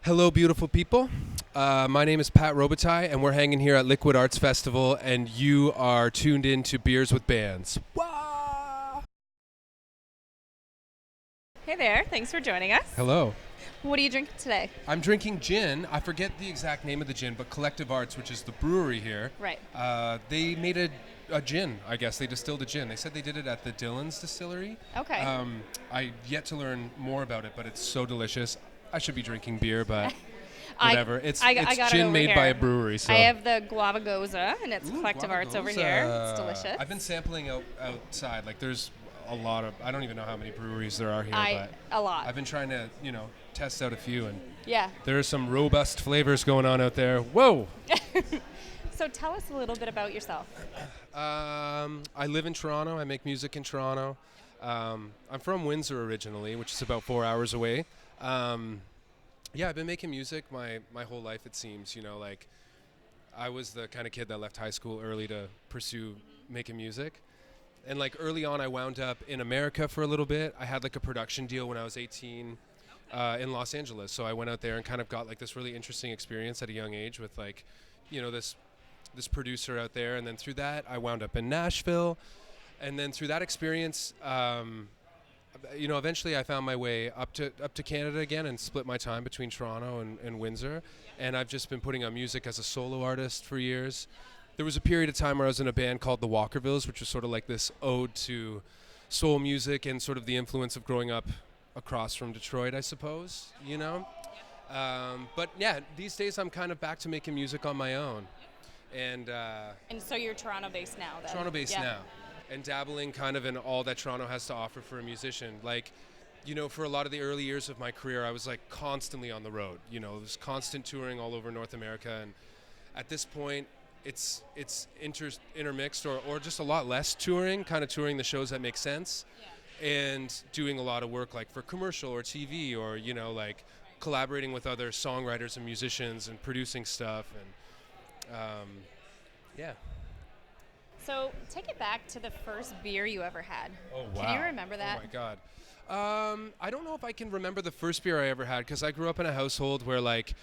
Hello, beautiful people. My name is Pat Robitaille, and we're hanging here at Liquid Arts Festival, and you are tuned in to Beers with Bands. Wah! Hey there, thanks for joining us. Hello. What are you drinking today? I'm drinking gin. I forget the exact name of the gin, but Collective Arts, which is the brewery here, Right. they made a gin, I guess. They distilled a gin. They said they did it at the Dillon's Distillery. Okay. I yet to learn more about it, but it's so delicious. I should be drinking beer, but whatever. It's I got it gin over made here. by a brewery. So I have the Guava Goza, and it's Ooh, Collective Arts over Guavagosa. here. It's delicious. I've been sampling outside. Like, there's a lot of, I don't even know how many breweries there are here, but a lot. I've been trying to, test out a few, and Yeah. there are some robust flavors going on out there. Whoa! So tell us a little bit about yourself. I live in Toronto. I make music in Toronto. I'm from Windsor originally, which is about 4 hours away. Yeah, I've been making music my whole life, it seems. Like, I was the kind of kid that left high school early to pursue making music. And, like, early on, I wound up in America for a little bit. I had, like, a production deal when I was 18 in Los Angeles. So I went out there and kind of got, like, this really interesting experience at a young age with, like, this producer out there. And then through that, I wound up in Nashville. And then through that experience, eventually I found my way up to Canada again and split my time between Toronto and Windsor. And I've just been putting out music as a solo artist for years. There was a period of time where I was in a band called the Walkervilles, which was sort of like this ode to soul music and sort of the influence of growing up across from Detroit, I suppose, But yeah, these days I'm kind of back to making music on my own. And so you're Toronto-based now, then? Toronto-based now. And dabbling kind of in all that Toronto has to offer for a musician. Like, for a lot of the early years of my career, I was like constantly on the road. It was constant touring all over North America. And at this point, it's intermixed or just a lot less touring, kind of touring the shows that make sense. Yeah. And doing a lot of work like for commercial or TV or, like collaborating with other songwriters and musicians and producing stuff. And yeah. So take it back to the first beer you ever had. Oh, wow. Can you remember that? Oh, my God. I don't know if I can remember the first beer I ever had because I grew up in a household where, like,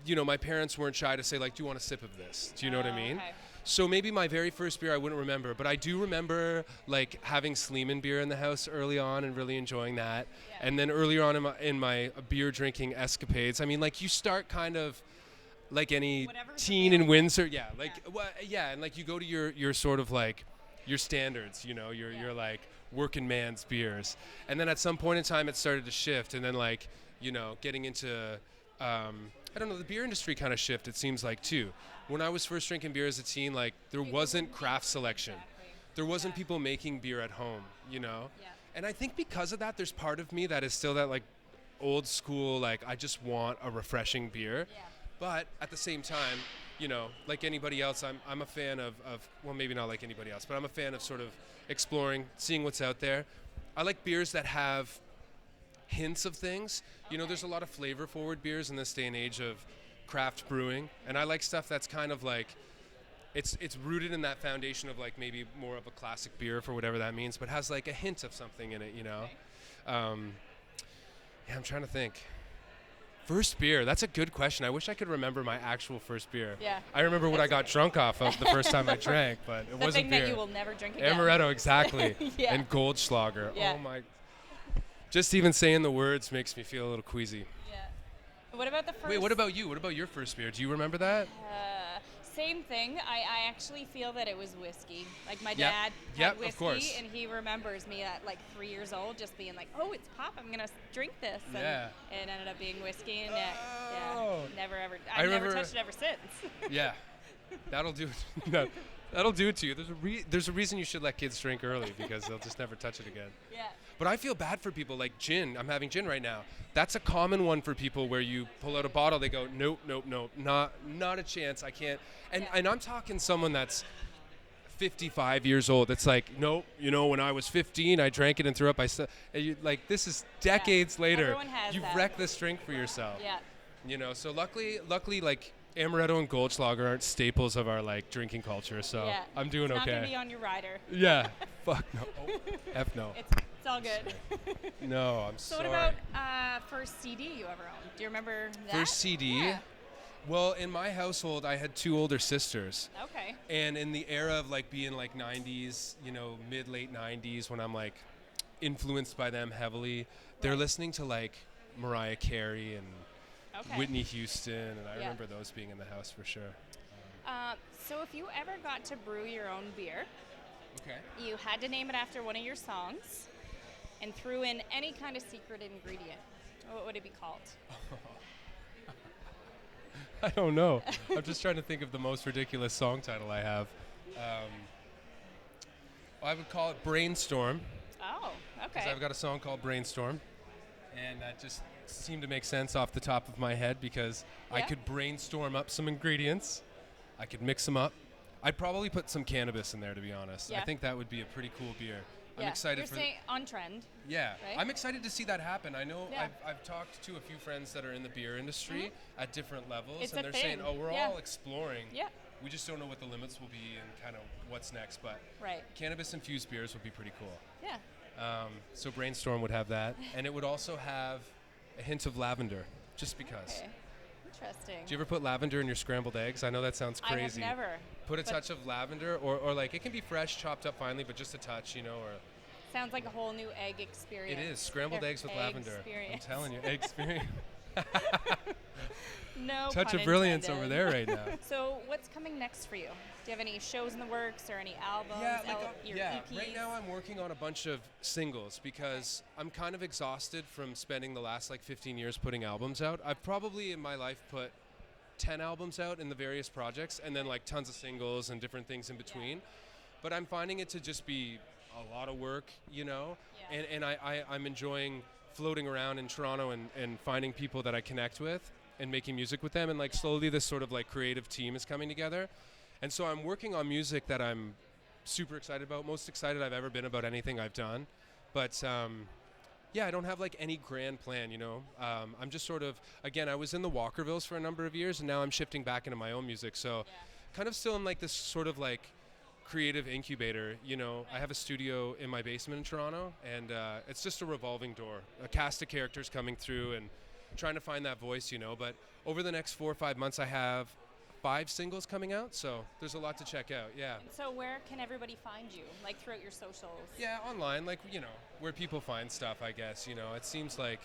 my parents weren't shy to say, like, do you want a sip of this? Do you know what I mean? Okay. So maybe my very first beer I wouldn't remember, but I do remember, like, having Sleeman beer in the house early on and really enjoying that. Yeah. And then earlier on in my beer drinking escapades, I mean, like, you start kind of like any teen in Windsor, and like you go to your sort of like your standards, your like working man's beers, and then at some point in time it started to shift, and then like getting into I don't know, the beer industry kind of shift, it seems like too. When I was first drinking beer as a teen, like there wasn't craft selection, there wasn't people making beer at home, and I think because of that, there's part of me that is still that like old school, like I just want a refreshing beer. But at the same time, like anybody else, I'm a fan of, well, maybe not like anybody else, but I'm a fan of sort of exploring, seeing what's out there. I like beers that have hints of things. There's a lot of flavor-forward beers in this day and age of craft brewing, and I like stuff that's kind of like, it's rooted in that foundation of like maybe more of a classic beer for whatever that means, but has like a hint of something in it, I'm trying to think. First beer, that's a good question. I wish I could remember my actual first beer. Yeah. I remember what I got drunk off of the first time I drank, but it wasn't beer. The thing that you will never drink again. Amaretto, exactly. Yeah. And Goldschlager. Yeah. Oh my. Just even saying the words makes me feel a little queasy. Yeah. What about the first? Wait, what about you? What about your first beer? Do you remember that? Same thing. I actually feel that it was whiskey. Like my Yep. dad Yep, had whiskey, of course. and he remembers me at like 3 years old just being like, "Oh, it's pop! I'm gonna drink this." And Yeah. it ended up being whiskey, and Oh. never ever. I I've never remember- touched it ever since. Yeah. That'll do it. No, that'll do it to you. There's a reason you should let kids drink early because they'll just never touch it again. Yeah. But I feel bad for people like gin. I'm having gin right now. That's a common one for people where you pull out a bottle, they go, nope, not a chance. I can't. And I'm talking someone that's 55 years old. It's like, nope, when I was 15, I drank it and threw up. Like, this is decades later. Everyone has You've that. wrecked this drink for yourself. Yeah. So luckily, like, Amaretto and Goldschlager aren't staples of our like drinking culture, so Yeah. I'm doing It's okay. not gonna be on your rider. Yeah. Fuck no. Oh, F no. It's all good. No, I'm So sorry. what about first CD you ever owned? Do you remember that? First CD? Yeah. Well, in my household, I had 2 older sisters. Okay. And in the era of like being like 90s, mid late 90s, when I'm like influenced by them heavily, they're Right. listening to like Mariah Carey and Okay. Whitney Houston, and I Yeah. remember those being in the house for sure. So if you ever got to brew your own beer, Okay. you had to name it after one of your songs, and threw in any kind of secret ingredient, what would it be called? I don't know. I'm just trying to think of the most ridiculous song title I have. I would call it Brainstorm, Oh, because okay. I've got a song called Brainstorm, and that just seemed to make sense off the top of my head because I Yeah. could brainstorm up some ingredients. I could mix them up. I'd probably put some cannabis in there, to be honest. I Yeah. think that would be a pretty cool beer. I'm Yeah. excited You're for saying on trend. Yeah, right? I'm excited to see that happen. I know Yeah. I've talked to a few friends that are in the beer industry at different levels, It's and a they're thing. saying, "Oh, we're Yeah. all exploring. Yeah. We just don't know what the limits will be and kind of what's next." But Right. cannabis-infused beers would be pretty cool. Yeah. So Brainstorm would have that, and it would also have a hint of lavender, just because. Okay. Interesting. Do you ever put lavender in your scrambled eggs? I know that sounds I have crazy. never. Put a but touch of lavender, or like it can be fresh, chopped up finely, but just a touch, or Sounds like a whole new egg experience. it is scrambled Or eggs with lavender. experience. I'm telling you, egg experience. No Touch pun of brilliance intended. over there right now. So what's coming next for you? Do you have any shows in the works or any albums? Your E EPs? Right now I'm working on a bunch of singles because I'm kind of exhausted from spending the last like 15 years putting albums out. I've probably in my life put 10 albums out in the various projects, and then like tons of singles and different things in between. But I'm finding it to just be a lot of work, Yeah. and I'm enjoying floating around in Toronto and finding people that I connect with and making music with them, and like slowly this sort of like creative team is coming together. And so I'm working on music that I'm super excited about, most excited I've ever been about anything I've done. But I don't have like any grand plan, I'm just sort of, again, I was in the Walkervilles for a number of years, and now I'm shifting back into my own music. So kind of still in like this sort of like creative incubator, I have a studio in my basement in Toronto, and it's just a revolving door, a cast of characters coming through and trying to find that voice, but over the next 4 or 5 months I have 5 singles coming out, so there's a lot to check out. So where can everybody find you? Like throughout your socials? Yeah, online, like, where people find stuff, I guess, it seems like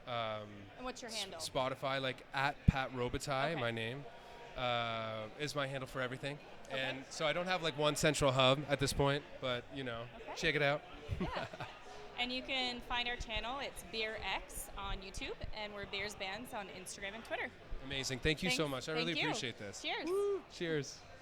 And what's your handle? Spotify, like at Pat Robitaille, Okay. my name, is my handle for everything. And so I don't have like one central hub at this point, but check it out. Yeah. And you can find our channel. It's BeerX on YouTube, and we're Beers Bands on Instagram and Twitter. Amazing. Thank you so Thanks. much. I really Thank you. appreciate this. Cheers. Woo. Cheers.